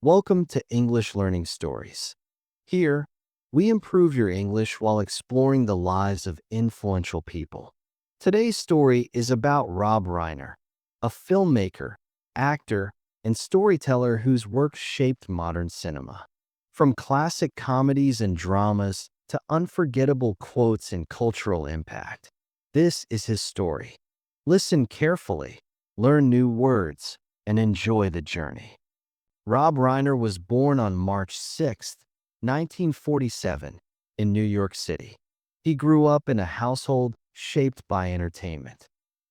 Welcome to English Learning Stories. Here, we improve your English while exploring the lives of influential people. Today's story is about Rob Reiner, a filmmaker, actor, and storyteller whose work shaped modern cinema. From classic comedies and dramas to unforgettable quotes and cultural impact, this is his story. Listen carefully, learn new words, and enjoy the journey. Rob Reiner was born on March 6, 1947, in New York City. He grew up in a household shaped by entertainment.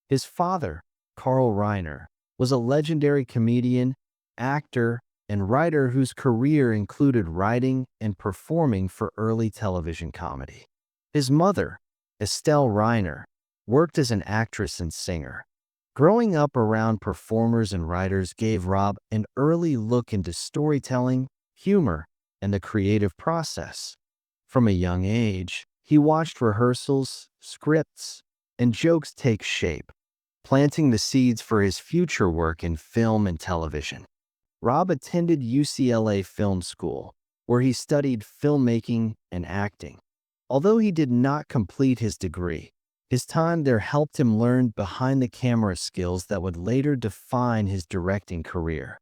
His father, Carl Reiner, was a legendary comedian, actor, and writer whose career included writing and performing for early television comedy. His mother, Estelle Reiner, worked as an actress and singer. Growing up around performers and writers gave Rob an early look into storytelling, humor, and the creative process. From a young age, he watched rehearsals, scripts, and jokes take shape, planting the seeds for his future work in film and television. Rob attended UCLA Film School, where he studied filmmaking and acting. Although he did not complete his degree, his time there helped him learn behind-the-camera skills that would later define his directing career.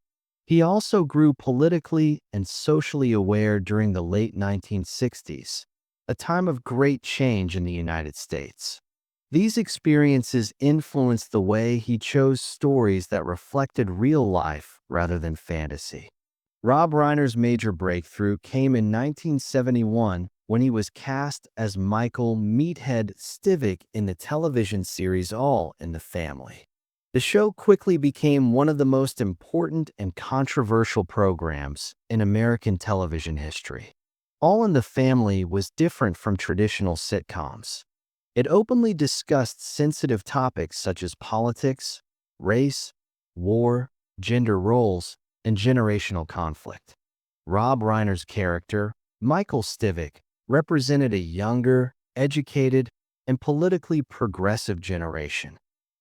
He also grew politically and socially aware during the late 1960s, a time of great change in the United States. These experiences influenced the way he chose stories that reflected real life rather than fantasy. Rob Reiner's major breakthrough came in 1971 when he was cast as Michael "Meathead" Stivic in the television series All in the Family. The show quickly became one of the most important and controversial programs in American television history. All in the Family was different from traditional sitcoms. It openly discussed sensitive topics such as politics, race, war, gender roles, and generational conflict. Rob Reiner's character, Michael Stivic, represented a younger, educated, and politically progressive generation.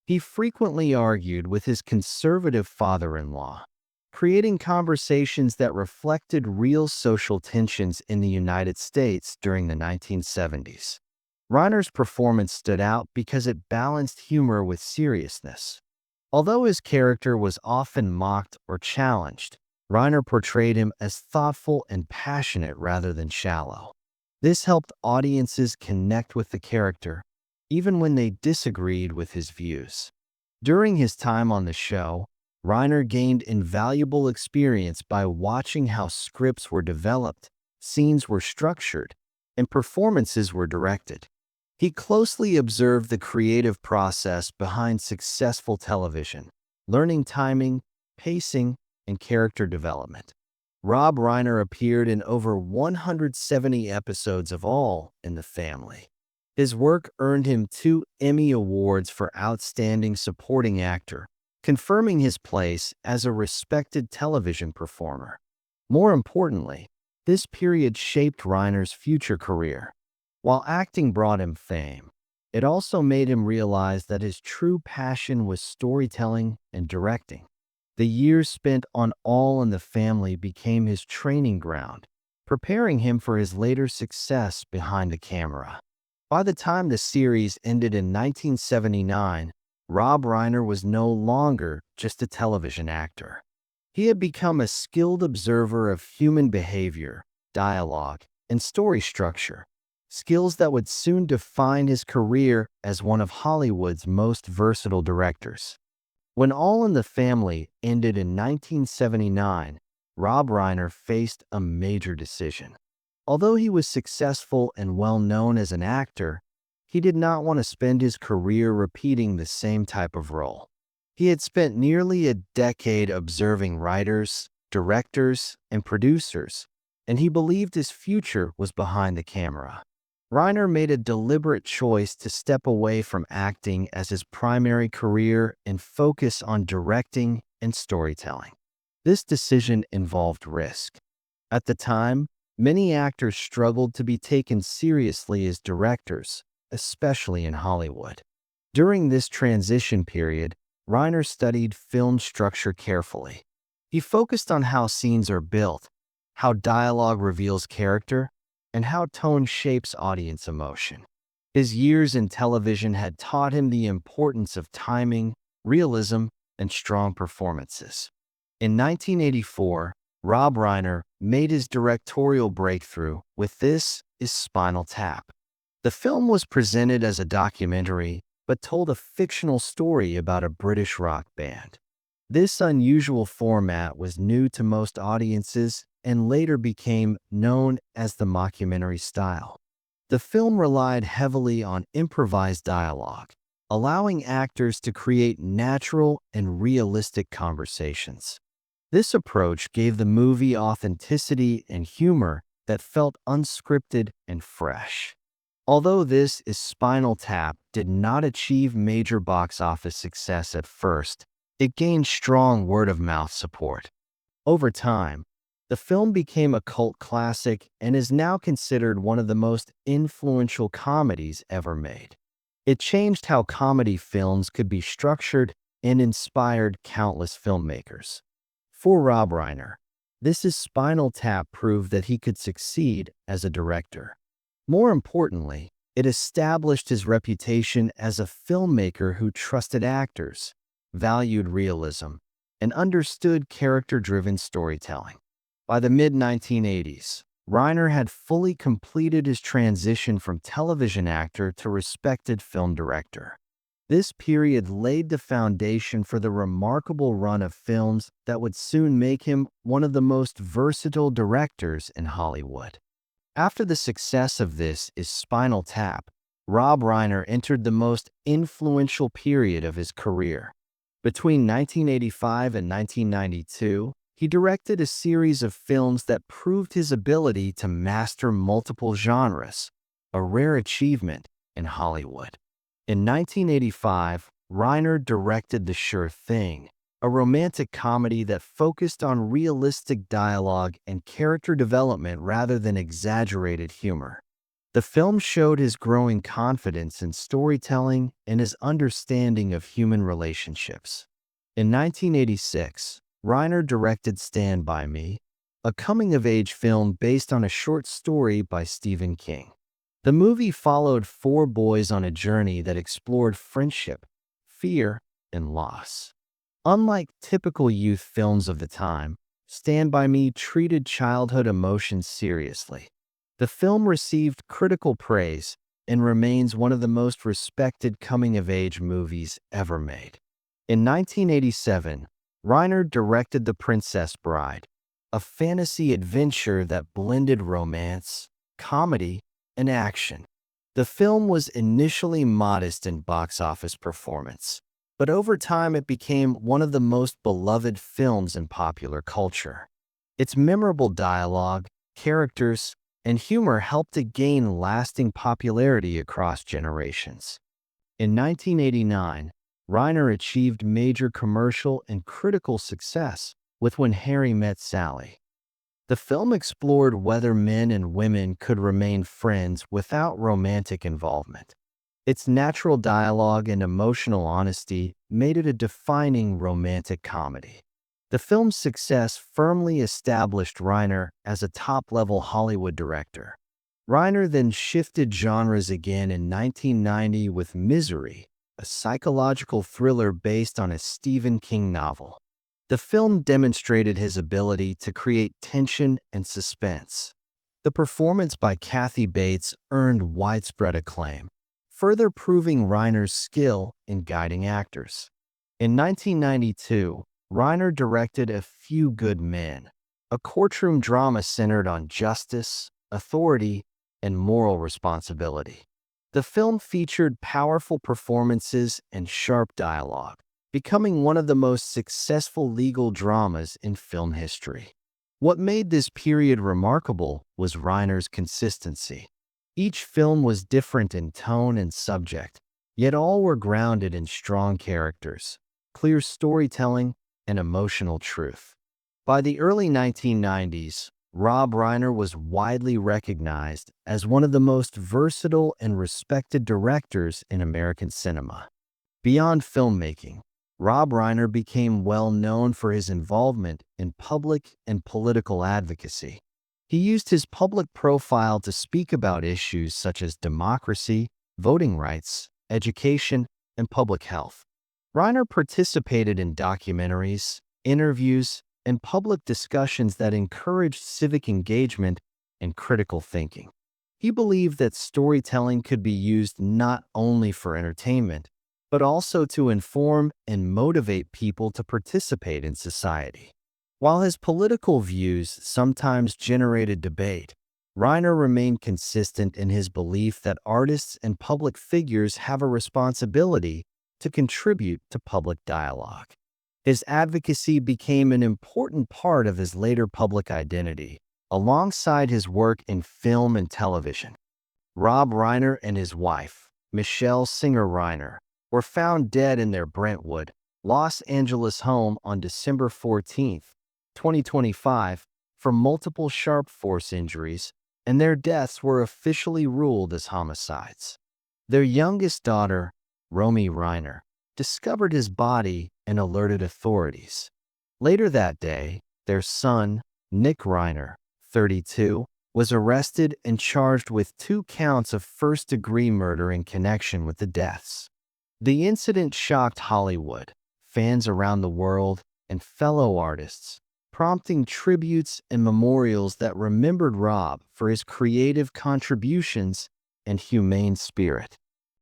He frequently argued with his conservative father-in-law, creating conversations that reflected real social tensions in the United States during the 1970s. Reiner's performance stood out because it balanced humor with seriousness. Although his character was often mocked or challenged, Reiner portrayed him as thoughtful and passionate rather than shallow. This helped audiences connect with the character, even when they disagreed with his views. During his time on the show, Reiner gained invaluable experience by watching how scripts were developed, scenes were structured, and performances were directed. He closely observed the creative process behind successful television, learning timing, pacing, and character development. Rob Reiner appeared in over 170 episodes of All in the Family. His work earned him 2 Emmy Awards for Outstanding Supporting Actor, confirming his place as a respected television performer. More importantly, this period shaped Reiner's future career. While acting brought him fame, it also made him realize that his true passion was storytelling and directing. The years spent on All in the Family became his training ground, preparing him for his later success behind the camera. By the time the series ended in 1979, Rob Reiner was no longer just a television actor. He had become a skilled observer of human behavior, dialogue, and story structure, skills that would soon define his career as one of Hollywood's most versatile directors. When All in the Family ended in 1979, Rob Reiner faced a major decision. Although he was successful and well-known as an actor, he did not want to spend his career repeating the same type of role. He had spent nearly a decade observing writers, directors, and producers, and he believed his future was behind the camera. Reiner made a deliberate choice to step away from acting as his primary career and focus on directing and storytelling. This decision involved risk. At the time, many actors struggled to be taken seriously as directors, especially in Hollywood. During this transition period, Reiner studied film structure carefully. He focused on how scenes are built, how dialogue reveals character, and how tone shapes audience emotion. His years in television had taught him the importance of timing, realism, and strong performances. In 1984, Rob Reiner made his directorial breakthrough with This Is Spinal Tap. The film was presented as a documentary, but told a fictional story about a British rock band. This unusual format was new to most audiences and later became known as the mockumentary style. The film relied heavily on improvised dialogue, allowing actors to create natural and realistic conversations. This approach gave the movie authenticity and humor that felt unscripted and fresh. Although This Is Spinal Tap did not achieve major box office success at first, it gained strong word-of-mouth support. Over time, the film became a cult classic and is now considered one of the most influential comedies ever made. It changed how comedy films could be structured and inspired countless filmmakers. For Rob Reiner, This Is Spinal Tap proved that he could succeed as a director. More importantly, it established his reputation as a filmmaker who trusted actors, valued realism, and understood character-driven storytelling. By the mid-1980s, Reiner had fully completed his transition from television actor to respected film director. This period laid the foundation for the remarkable run of films that would soon make him one of the most versatile directors in Hollywood. After the success of This Is Spinal Tap, Rob Reiner entered the most influential period of his career. Between 1985 and 1992, he directed a series of films that proved his ability to master multiple genres, a rare achievement in Hollywood. In 1985, Reiner directed The Sure Thing, a romantic comedy that focused on realistic dialogue and character development rather than exaggerated humor. The film showed his growing confidence in storytelling and his understanding of human relationships. In 1986, Reiner directed Stand By Me, a coming-of-age film based on a short story by Stephen King. The movie followed four boys on a journey that explored friendship, fear, and loss. Unlike typical youth films of the time, Stand By Me treated childhood emotions seriously. The film received critical praise and remains one of the most respected coming-of-age movies ever made. In 1987, Reiner directed The Princess Bride, a fantasy adventure that blended romance, comedy, and action. The film was initially modest in box office performance, but over time it became one of the most beloved films in popular culture. Its memorable dialogue, characters, and humor helped it gain lasting popularity across generations. In 1989, Reiner achieved major commercial and critical success with When Harry Met Sally. The film explored whether men and women could remain friends without romantic involvement. Its natural dialogue and emotional honesty made it a defining romantic comedy. The film's success firmly established Reiner as a top-level Hollywood director. Reiner then shifted genres again in 1990 with Misery, a psychological thriller based on a Stephen King novel. The film demonstrated his ability to create tension and suspense. The performance by Kathy Bates earned widespread acclaim, further proving Reiner's skill in guiding actors. In 1992, Reiner directed A Few Good Men, a courtroom drama centered on justice, authority, and moral responsibility. The film featured powerful performances and sharp dialogue, becoming one of the most successful legal dramas in film history. What made this period remarkable was Reiner's consistency. Each film was different in tone and subject, yet all were grounded in strong characters, clear storytelling, and emotional truth. By the early 1990s, Rob Reiner was widely recognized as one of the most versatile and respected directors in American cinema. Beyond filmmaking, Rob Reiner became well known for his involvement in public and political advocacy. He used his public profile to speak about issues such as democracy, voting rights, education, and public health. Reiner participated in documentaries, interviews, and public discussions that encouraged civic engagement and critical thinking. He believed that storytelling could be used not only for entertainment, but also to inform and motivate people to participate in society. While his political views sometimes generated debate, Reiner remained consistent in his belief that artists and public figures have a responsibility to contribute to public dialogue. His advocacy became an important part of his later public identity, alongside his work in film and television. Rob Reiner and his wife, Michelle Singer Reiner, were found dead in their Brentwood, Los Angeles home on December 14, 2025, from multiple sharp force injuries, and their deaths were officially ruled as homicides. Their youngest daughter, Romy Reiner, discovered his body and alerted authorities. Later that day, their son, Nick Reiner, 32, was arrested and charged with 2 counts of first-degree murder in connection with the deaths. The incident shocked Hollywood, fans around the world, and fellow artists, prompting tributes and memorials that remembered Rob for his creative contributions and humane spirit.